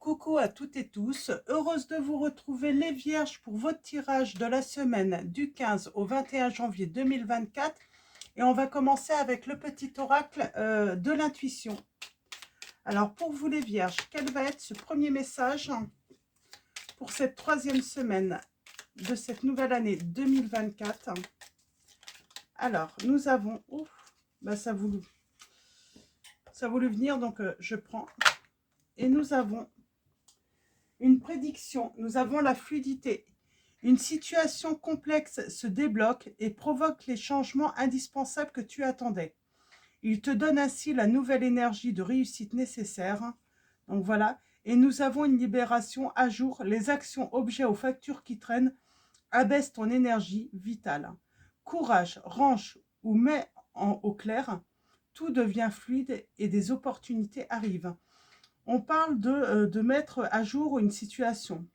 Coucou à toutes et tous, heureuse de vous retrouver les vierges pour votre tirage de la semaine du 15 au 21 janvier 2024 et on va commencer avec le petit oracle de l'intuition. Alors pour vous les vierges, quel va être ce premier message pour cette troisième semaine de cette nouvelle année 2024? Alors nous avons, ça voulait venir donc je prends et nous avons une prédiction, nous avons la fluidité. Une situation complexe se débloque et provoque les changements indispensables que tu attendais. Il te donne ainsi la nouvelle énergie de réussite nécessaire. Donc voilà. Et nous avons une libération à jour. Les actions, objets ou factures qui traînent abaissent ton énergie vitale. Courage, range ou mets au clair. Tout devient fluide et des opportunités arrivent. On parle de mettre à jour une situation,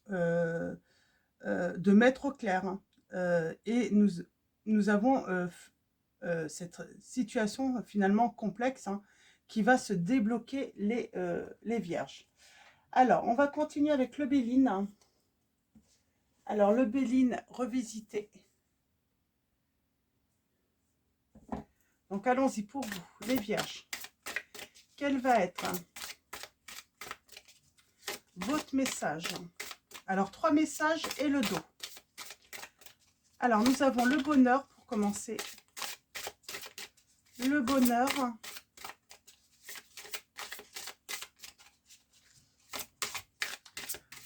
de mettre au clair. Et nous avons cette situation finalement complexe qui va se débloquer les vierges. Alors, on va continuer avec le Béline. Alors, le Béline revisité. Donc, allons-y pour vous, les vierges. Quel va être votre message? Alors, 3 messages et le dos. Alors, nous avons le bonheur pour commencer. Le bonheur.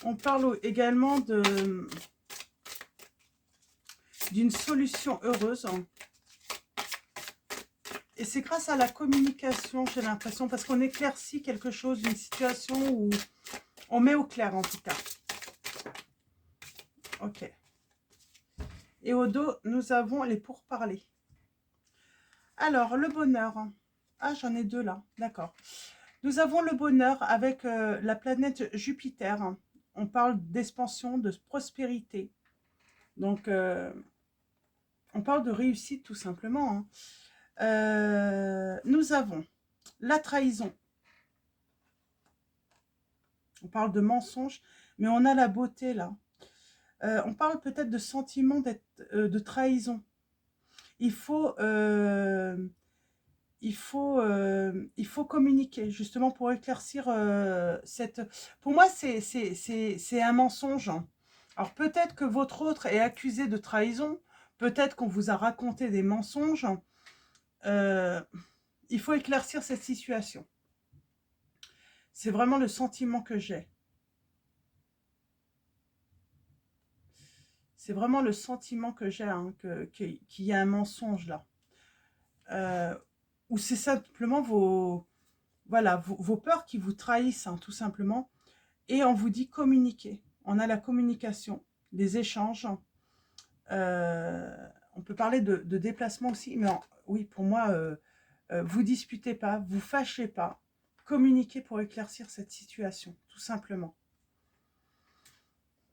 On parle également d'une solution heureuse. Et c'est grâce à la communication, j'ai l'impression, parce qu'on éclaircit quelque chose, une situation où on met au clair en tout cas. Ok. Et au dos, nous avons les pourparlers. Alors, le bonheur. Ah, j'en ai 2 là, d'accord. Nous avons le bonheur avec la planète Jupiter. On parle d'expansion, de prospérité. Donc, on parle de réussite tout simplement. Nous avons la trahison. On parle de mensonge, mais on a la beauté là. On parle peut-être de sentiment de trahison. Il faut communiquer justement pour éclaircir cette... Pour moi, c'est un mensonge. Alors peut-être que votre autre est accusé de trahison, peut-être qu'on vous a raconté des mensonges. Il faut éclaircir cette situation. C'est vraiment le sentiment que j'ai. C'est vraiment le sentiment que j'ai, qu'il y a un mensonge là. Ou c'est simplement vos peurs qui vous trahissent, tout simplement. Et on vous dit communiquer. On a la communication, les échanges. On peut parler de déplacement aussi, mais oui, pour moi, vous disputez pas, vous fâchez pas. Communiquez pour éclaircir cette situation, tout simplement.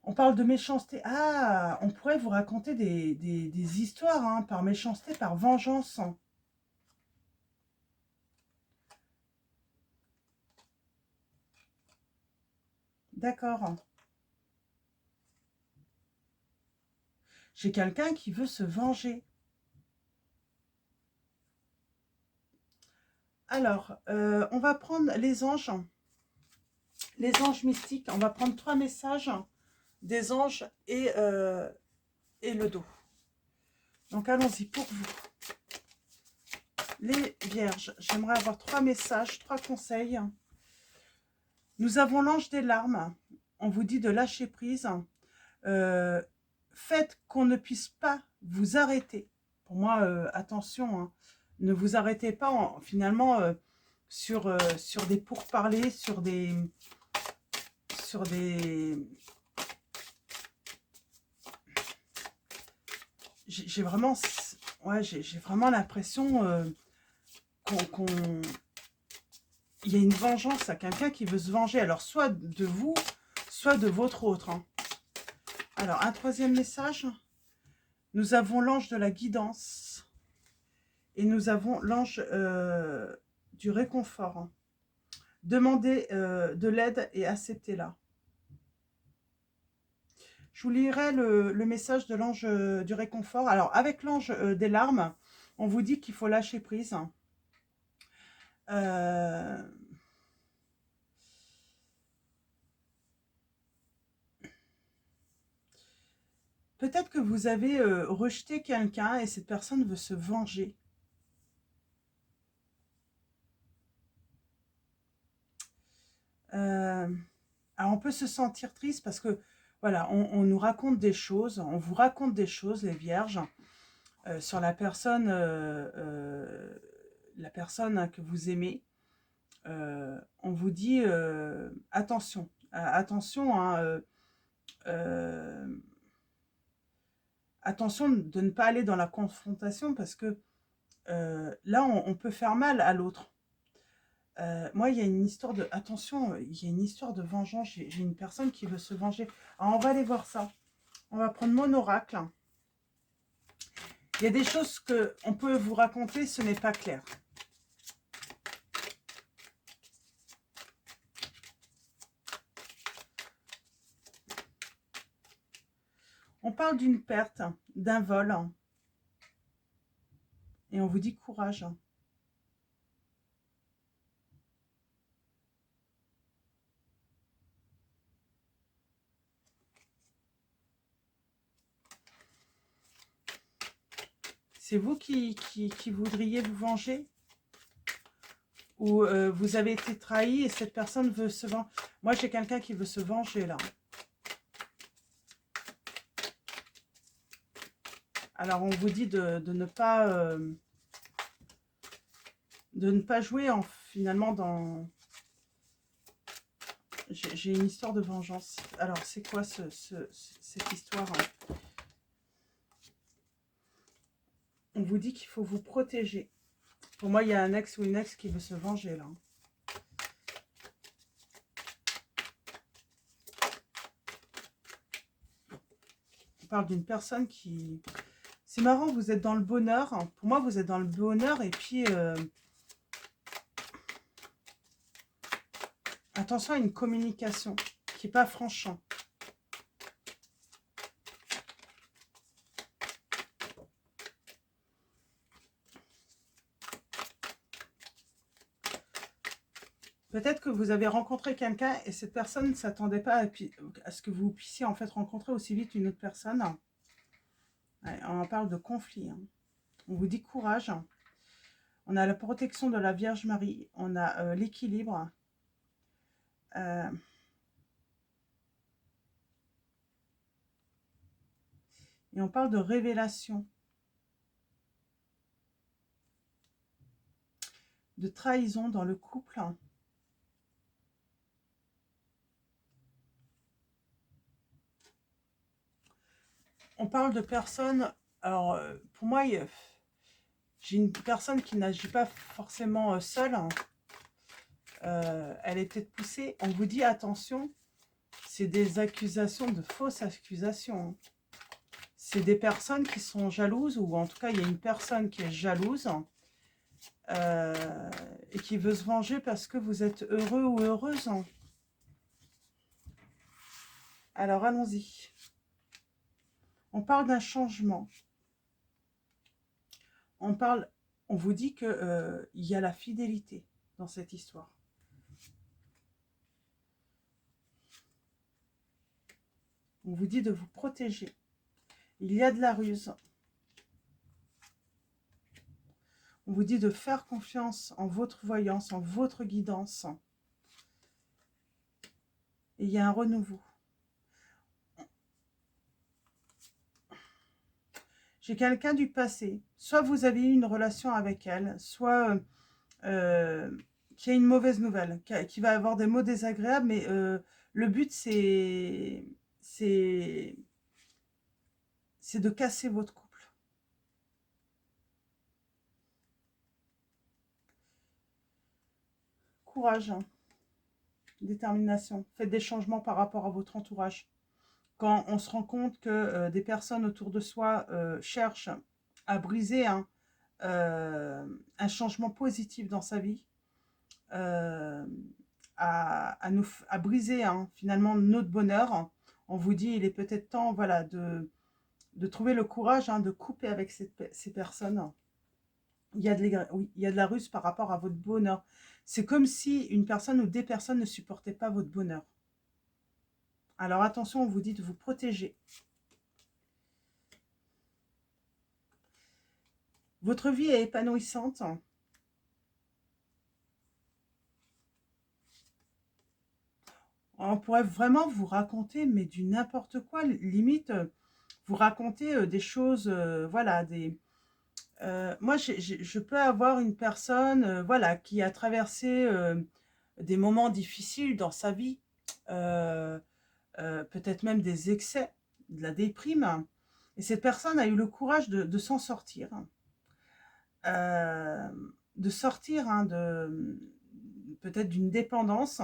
On parle de méchanceté. Ah, on pourrait vous raconter des histoires par méchanceté, par vengeance. D'accord. J'ai quelqu'un qui veut se venger. Alors, on va prendre les anges mystiques. On va prendre 3 messages des anges et le dos. Donc, allons-y pour vous. Les vierges, j'aimerais avoir 3 messages, 3 conseils. Nous avons l'ange des larmes. On vous dit de lâcher prise. Faites qu'on ne puisse pas vous arrêter. Pour moi, attention, ne vous arrêtez pas finalement sur des pourparlers, sur des j'ai vraiment l'impression il y a une vengeance à quelqu'un qui veut se venger, alors soit de vous, soit de votre autre. Alors, un 3e message. Nous avons l'ange de la guidance et nous avons l'ange du réconfort. Demandez de l'aide et acceptez-la. Je vous lirai le message de l'ange du réconfort. Alors, avec l'ange des larmes, on vous dit qu'il faut lâcher prise. Euh, Peut-être que vous avez rejeté quelqu'un et cette personne veut se venger. Euh, alors, on peut se sentir triste parce que, voilà, on nous raconte des choses, on vous raconte des choses, les vierges, sur la personne que vous aimez. On vous dit attention, attention, hein, attention de ne pas aller dans la confrontation parce que là, on peut faire mal à l'autre. Moi, il y a une histoire de... Attention, il y a une histoire de vengeance. J'ai une personne qui veut se venger. Alors, on va aller voir ça. On va prendre mon oracle. Il y a des choses qu'on peut vous raconter, ce n'est pas clair. On parle d'une perte, d'un vol. Et on vous dit courage. C'est vous qui voudriez vous venger? Ou vous avez été trahi et cette personne veut se venger? Moi, j'ai quelqu'un qui veut se venger, là. Alors, on vous dit de ne pas jouer finalement dans... J'ai une histoire de vengeance. Alors, c'est quoi cette histoire, hein? On vous dit qu'il faut vous protéger. Pour moi, il y a un ex ou une ex qui veut se venger, là. On parle d'une personne qui... C'est marrant, vous êtes dans le bonheur. Pour moi, vous êtes dans le bonheur et puis... attention à une communication qui n'est pas franche. Peut-être que vous avez rencontré quelqu'un et cette personne ne s'attendait pas à ce que vous puissiez en fait rencontrer aussi vite une autre personne. Ouais, on parle de conflit, hein. On vous dit courage. On a la protection de la Vierge Marie. On a l'équilibre. Et on parle de révélation. De trahison dans le couple. On parle de personnes... Alors, pour moi, j'ai une personne qui n'agit pas forcément seule. Elle est peut-être poussée. On vous dit attention, c'est des accusations, de fausses accusations. C'est des personnes qui sont jalouses, ou en tout cas, il y a une personne qui est jalouse et qui veut se venger parce que vous êtes heureux ou heureuse. Alors, allons-y. On parle d'un changement. On vous dit qu'il y a la fidélité dans cette histoire. On vous dit de vous protéger. Il y a de la ruse. On vous dit de faire confiance en votre voyance, en votre guidance. Et il y a un renouveau. J'ai quelqu'un du passé. Soit vous avez eu une relation avec elle, soit qui a une mauvaise nouvelle, qui va avoir des mots désagréables, mais le but, c'est de casser votre couple. Courage, hein. Détermination. Faites des changements par rapport à votre entourage. Quand on se rend compte que des personnes autour de soi cherchent à briser un changement positif dans sa vie, à briser hein, finalement notre bonheur. On vous dit, il est peut-être temps voilà, de trouver le courage hein, de couper avec ces personnes. Oui, il y a de la ruse par rapport à votre bonheur. C'est comme si une personne ou des personnes ne supportaient pas votre bonheur. Alors attention, on vous dit de vous protéger. Votre vie est épanouissante. On pourrait vraiment vous raconter, mais du n'importe quoi. Limite, vous raconter des choses, voilà, moi, je peux avoir une personne, voilà, qui a traversé des moments difficiles dans sa vie, euh, peut-être même des excès, de la déprime. Et cette personne a eu le courage de s'en sortir, euh, de sortir hein, peut-être d'une dépendance.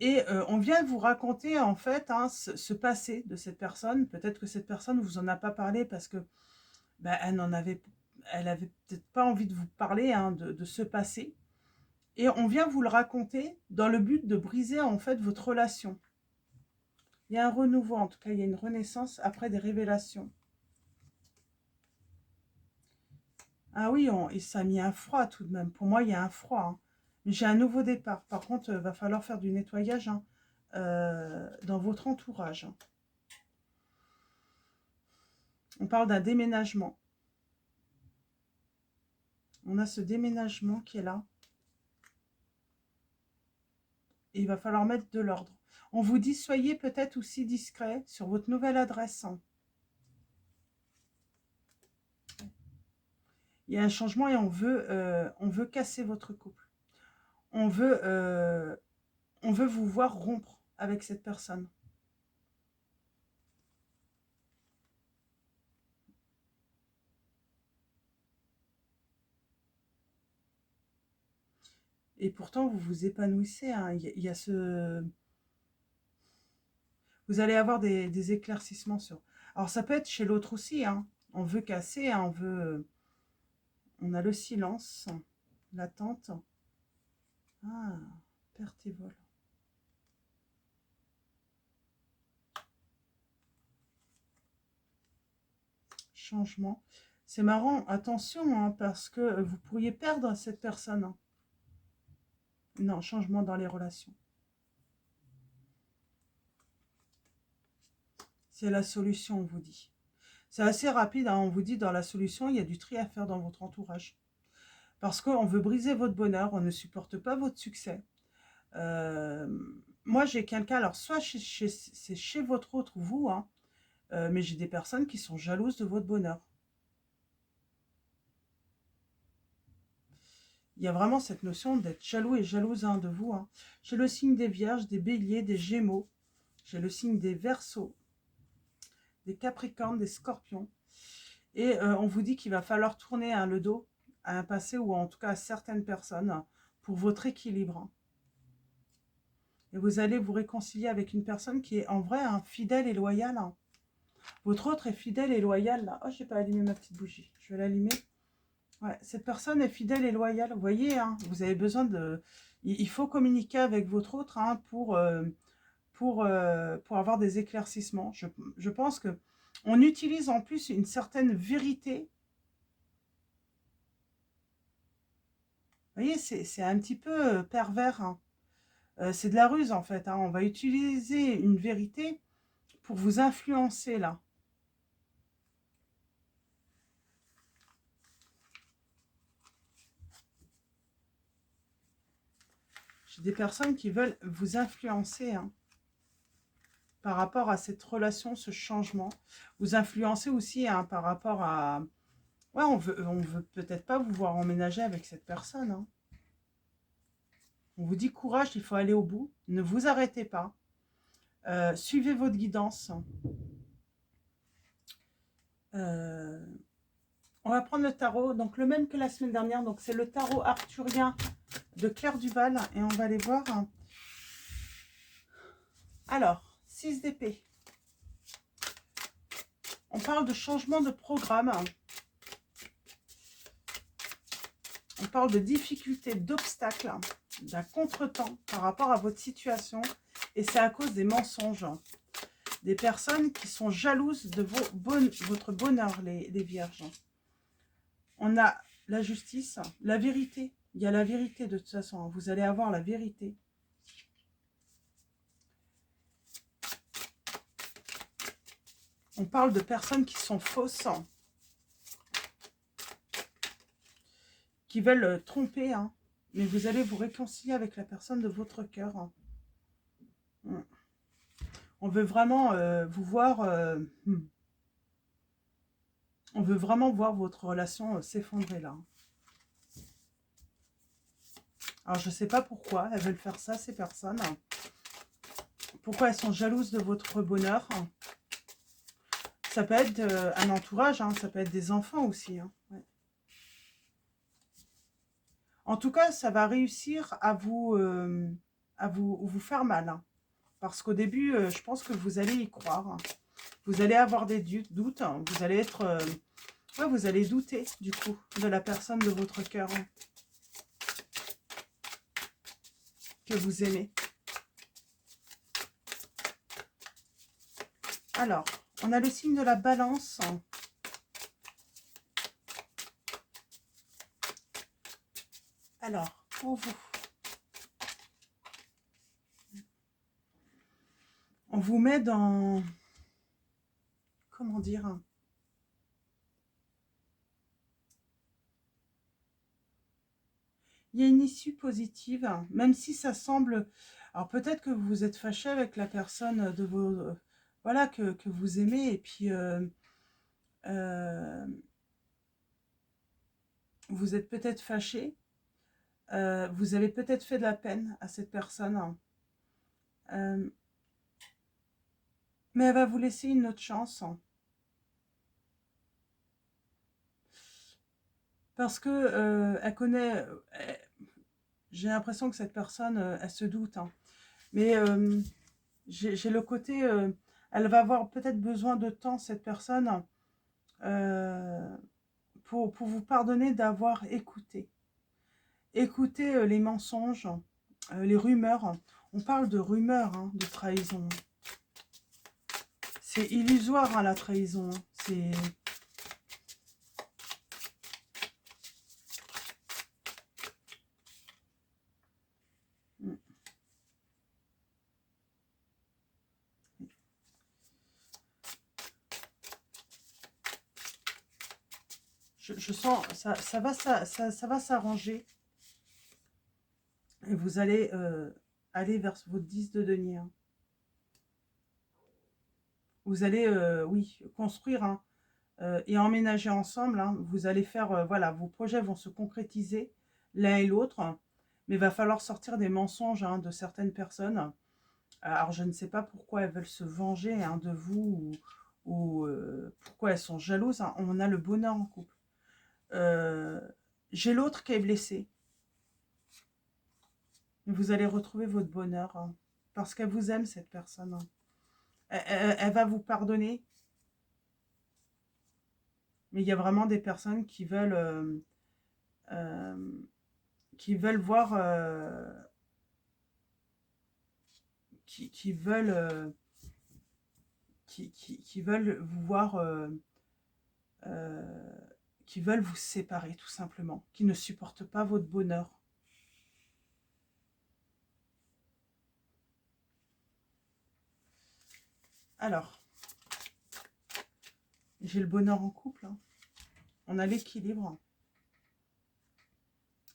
Et on vient vous raconter en fait hein, ce passé de cette personne. Peut-être que cette personne ne vous en a pas parlé parce que ben, elle avait peut-être pas envie de vous parler hein, de ce passé. Et on vient vous le raconter dans le but de briser en fait votre relation. Il y a un renouveau, en tout cas, il y a une renaissance après des révélations. Ah oui, et ça a mis un froid tout de même. Pour moi, il y a un froid. Hein. Mais j'ai un nouveau départ. Par contre, il va falloir faire du nettoyage hein, dans votre entourage. On parle d'un déménagement. On a ce déménagement qui est là. Et il va falloir mettre de l'ordre. On vous dit, soyez peut-être aussi discret sur votre nouvelle adresse. Il y a un changement et on veut casser votre couple. On veut vous voir rompre avec cette personne. Et pourtant, vous vous épanouissez. Hein. Il y a ce... Vous allez avoir des éclaircissements sur... Alors, ça peut être chez l'autre aussi. Hein. On veut casser, hein. On veut... On a le silence, l'attente. Ah, perte et vol. Changement. C'est marrant, attention, hein, parce que vous pourriez perdre cette personne. Hein. Non, changement dans les relations. C'est la solution, on vous dit. C'est assez rapide, hein, on vous dit dans la solution, il y a du tri à faire dans votre entourage. Parce qu'on veut briser votre bonheur, on ne supporte pas votre succès. Moi, j'ai quelqu'un, alors soit c'est chez votre autre ou vous, hein, mais j'ai des personnes qui sont jalouses de votre bonheur. Il y a vraiment cette notion d'être jaloux et jalouse hein, de vous. Hein. J'ai le signe des Vierges, des Béliers, des Gémeaux. J'ai le signe des Verseaux, des Capricornes, des Scorpions. Et on vous dit qu'il va falloir tourner hein, le dos à un passé ou en tout cas à certaines personnes pour votre équilibre. Hein. Et vous allez vous réconcilier avec une personne qui est en vrai hein, fidèle et loyale. Hein. Votre autre est fidèle et loyale. Là. Oh, je n'ai pas allumé ma petite bougie. Je vais l'allumer. Ouais, cette personne est fidèle et loyale. Vous voyez, hein, vous avez besoin de... Il faut communiquer avec votre autre hein, pour avoir des éclaircissements. Je pense que on utilise en plus une certaine vérité. Vous voyez, c'est un petit peu pervers. Hein. C'est de la ruse en fait. Hein. On va utiliser une vérité pour vous influencer là. J'ai des personnes qui veulent vous influencer hein, par rapport à cette relation, ce changement. Vous influencer aussi hein, par rapport à... Ouais, on veut peut-être pas vous voir emménager avec cette personne. Hein. On vous dit courage, il faut aller au bout. Ne vous arrêtez pas. Suivez votre guidance. On va prendre le tarot, donc le même que la semaine dernière. Donc c'est le tarot arthurien de Claire Duval. Et on va aller voir. Alors, 6 d'épée. On parle de changement de programme. On parle de difficultés, d'obstacles. d'un contretemps par rapport à votre situation. Et c'est à cause des mensonges. Des personnes qui sont jalouses de votre bonheur, les vierges. On a la justice, la vérité. Il y a la vérité de toute façon. Vous allez avoir la vérité. On parle de personnes qui sont fausses. Qui veulent tromper. Hein. Mais vous allez vous réconcilier avec la personne de votre cœur. On veut vraiment vous voir... on veut vraiment voir votre relation s'effondrer là. Alors, je ne sais pas pourquoi elles veulent faire ça, ces personnes. Pourquoi elles sont jalouses de votre bonheur. Ça peut être un entourage, hein, ça peut être des enfants aussi. Hein. Ouais. En tout cas, ça va réussir à vous faire mal. Hein. Parce qu'au début, je pense que vous allez y croire. Hein. Vous allez avoir des doutes. Hein. Vous allez être... ouais, vous allez douter, du coup, de la personne de votre cœur. Hein, que vous aimez. Alors, on a le signe de la balance. Alors, pour vous, on vous met dans... Comment dire? Il y a une issue positive, même si ça semble... Alors peut-être que vous êtes fâché avec la personne de vos... voilà, que vous aimez, et puis... vous êtes peut-être fâché. Vous avez peut-être fait de la peine à cette personne. Mais elle va vous laisser une autre chance. Parce que elle connaît... j'ai l'impression que cette personne, elle se doute. Hein. Mais j'ai le côté... elle va avoir peut-être besoin de temps, cette personne, pour vous pardonner d'avoir écouté. Écoutez les mensonges, les rumeurs. On parle de rumeurs, hein, de trahison. C'est illusoire, hein, la trahison. C'est... Je sens, ça va s'arranger. Et vous allez aller vers votre 10 de denier. Hein. Vous allez, oui, construire hein, et emménager ensemble. Hein. Vous allez faire, voilà, vos projets vont se concrétiser l'un et l'autre. Mais il va falloir sortir des mensonges hein, de certaines personnes. Alors, je ne sais pas pourquoi elles veulent se venger hein, de vous ou pourquoi elles sont jalouses. Hein. On a le bonheur en couple. J'ai l'autre qui est blessé. Vous allez retrouver votre bonheur hein, parce qu'elle vous aime, cette personne. Hein. Elle va vous pardonner. Mais il y a vraiment des personnes qui veulent voir... qui veulent... qui veulent vous voir... qui veulent vous séparer, tout simplement. Qui ne supportent pas votre bonheur. Alors, j'ai le bonheur en couple. Hein. On a l'équilibre.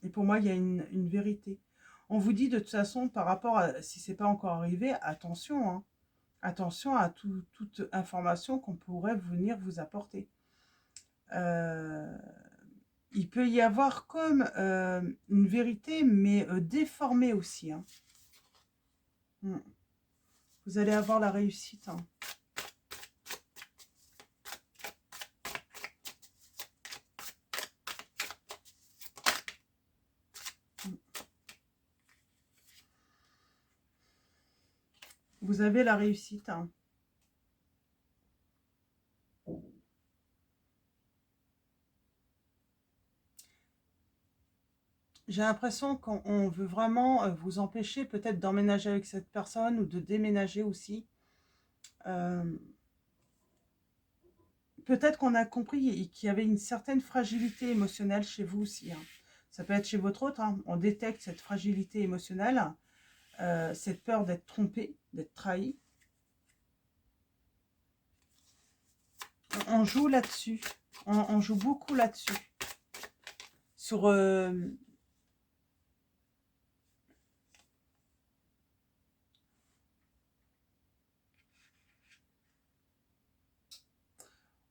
Et pour moi, il y a une vérité. On vous dit de toute façon, par rapport à, si ce n'est pas encore arrivé, attention. Hein. Attention à toute information qu'on pourrait venir vous apporter. Il peut y avoir comme une vérité, mais déformée aussi. Hein. Vous allez avoir la réussite. Hein. Vous avez la réussite. Hein. j'ai l'impression qu'on veut vraiment vous empêcher peut-être d'emménager avec cette personne ou de déménager aussi. Euh, Peut-être qu'on a compris qu'il y avait une certaine fragilité émotionnelle chez vous aussi, hein. Ça peut être chez votre autre, hein. On détecte cette fragilité émotionnelle, cette peur d'être trompé, d'être trahi. On joue là-dessus. On joue beaucoup là-dessus. Sur...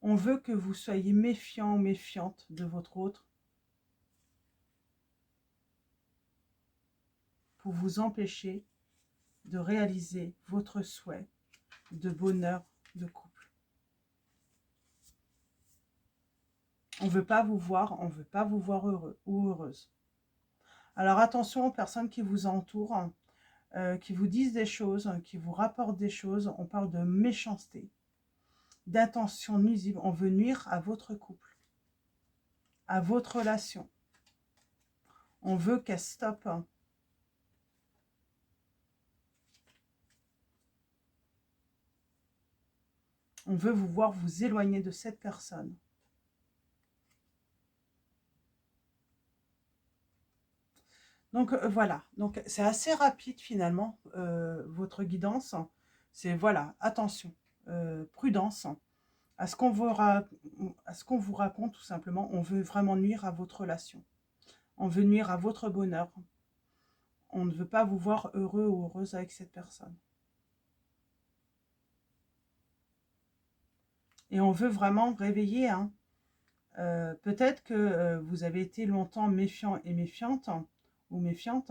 on veut que vous soyez méfiant ou méfiante de votre autre pour vous empêcher de réaliser votre souhait de bonheur de couple. On ne veut pas vous voir, on ne veut pas vous voir heureux ou heureuse. Alors attention aux personnes qui vous entourent, qui vous disent des choses, qui vous rapportent des choses. On parle de méchanceté, d'intention nuisible. On veut nuire à votre couple, à votre relation. On veut qu'elle stoppe. On veut vous voir vous éloigner de cette personne. Donc voilà, donc c'est assez rapide finalement, votre guidance. C'est voilà, attention, prudence à ce qu'on vous raconte tout simplement. On veut vraiment nuire à votre relation. On veut nuire à votre bonheur. On ne veut pas vous voir heureux ou heureuse avec cette personne. Et on veut vraiment réveiller, hein. Peut-être que vous avez été longtemps méfiant et méfiante, ou méfiante,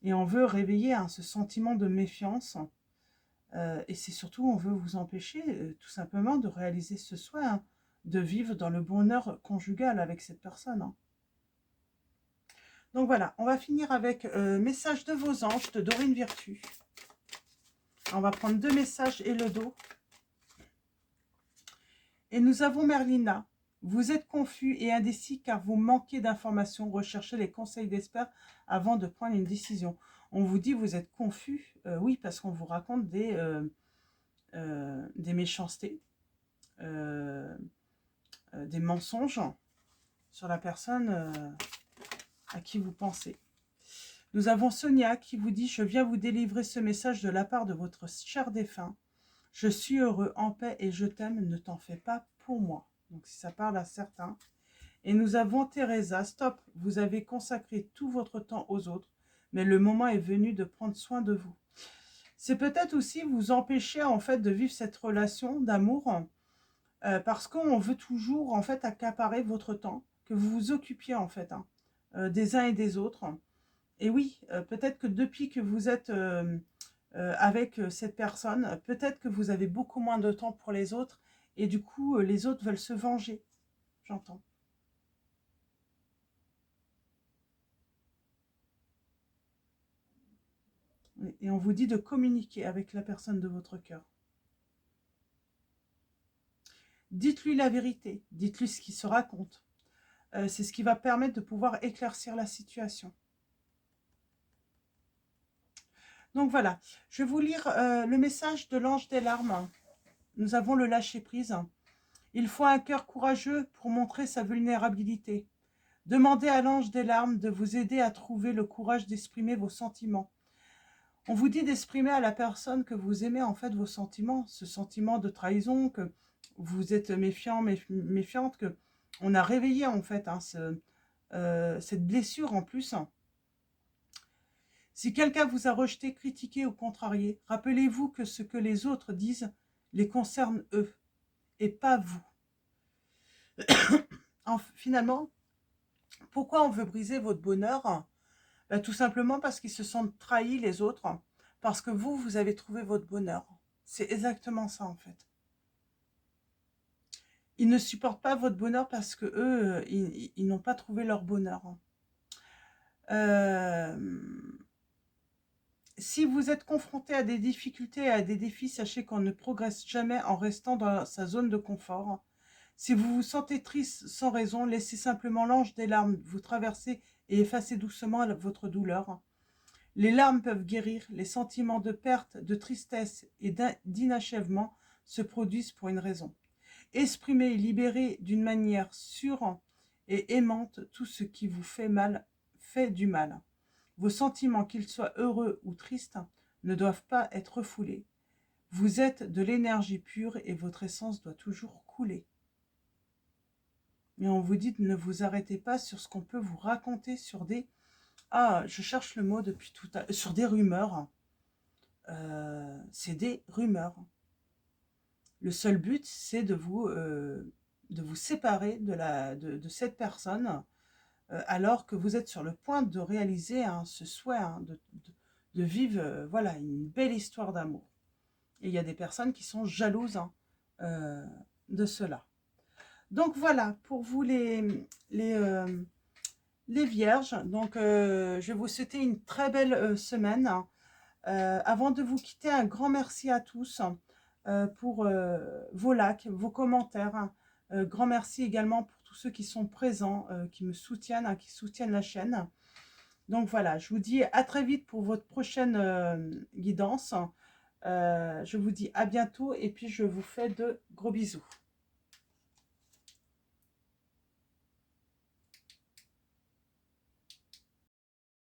et on veut réveiller, hein, ce sentiment de méfiance. Et c'est surtout, on veut vous empêcher tout simplement de réaliser ce souhait, hein, de vivre dans le bonheur conjugal avec cette personne, hein. Donc voilà, on va finir avec message de vos anges de Dorine Virtue. On va prendre 2 messages et le dos. Et nous avons Merlina. Vous êtes confus et indécis car vous manquez d'informations. Recherchez les conseils d'experts avant de prendre une décision. On vous dit vous êtes confus. Oui, parce qu'on vous raconte des méchancetés, des mensonges sur la personne à qui vous pensez. Nous avons Sonia qui vous dit « Je viens vous délivrer ce message de la part de votre cher défunt. Je suis heureux, en paix et je t'aime, ne t'en fais pas pour moi. » Donc si ça parle à certains. Et nous avons Teresa. « Stop, vous avez consacré tout votre temps aux autres, mais le moment est venu de prendre soin de vous. » C'est peut-être aussi vous empêcher en fait de vivre cette relation d'amour parce qu'on veut toujours en fait accaparer votre temps, que vous vous occupiez en fait, hein, des uns et des autres. Et oui, peut-être que depuis que vous êtes avec cette personne, peut-être que vous avez beaucoup moins de temps pour les autres et du coup, les autres veulent se venger, j'entends. Et on vous dit de communiquer avec la personne de votre cœur. Dites-lui la vérité, dites-lui ce qui se raconte. C'est ce qui va permettre de pouvoir éclaircir la situation. Donc voilà, je vais vous lire le message de l'ange des larmes. Nous avons le lâcher-prise. Il faut un cœur courageux pour montrer sa vulnérabilité. Demandez à l'ange des larmes de vous aider à trouver le courage d'exprimer vos sentiments. On vous dit d'exprimer à la personne que vous aimez en fait vos sentiments, ce sentiment de trahison, que vous êtes méfiant, méfiante, que on a réveillé en fait, hein, cette blessure en plus. Si quelqu'un vous a rejeté, critiqué ou contrarié, rappelez-vous que ce que les autres disent les concerne eux et pas vous. Finalement, pourquoi on veut briser votre bonheur? Ben, tout simplement parce qu'ils se sentent trahis les autres, parce que vous, vous avez trouvé votre bonheur. C'est exactement ça en fait. Ils ne supportent pas votre bonheur parce que eux, ils n'ont pas trouvé leur bonheur. Si vous êtes confronté à des difficultés et à des défis, sachez qu'on ne progresse jamais en restant dans sa zone de confort. Si vous vous sentez triste sans raison, laissez simplement l'ange des larmes vous traverser et effacer doucement votre douleur. Les larmes peuvent guérir, les sentiments de perte, de tristesse et d'inachèvement se produisent pour une raison. Exprimez et libérez d'une manière sûre et aimante tout ce qui vous fait mal, fait du mal. Vos sentiments, qu'ils soient heureux ou tristes, ne doivent pas être refoulés. Vous êtes de l'énergie pure et votre essence doit toujours couler. Et on vous dit de ne vous arrêtez pas sur ce qu'on peut vous raconter sur des... Ah, je cherche le mot depuis tout à l'heure. Sur des rumeurs. C'est des rumeurs. Le seul but, c'est de vous séparer de cette personne alors que vous êtes sur le point de réaliser ce souhait, de vivre voilà, une belle histoire d'amour. Et il y a des personnes qui sont jalouses de cela. Donc voilà, pour vous les vierges, donc je vais vous souhaiter une très belle semaine. Avant de vous quitter, un grand merci à tous pour vos likes, vos commentaires. Grand merci également pour tous ceux qui sont présents, qui me soutiennent, qui soutiennent la chaîne. Donc voilà, je vous dis à très vite pour votre prochaine guidance. Je vous dis à bientôt et puis je vous fais de gros bisous.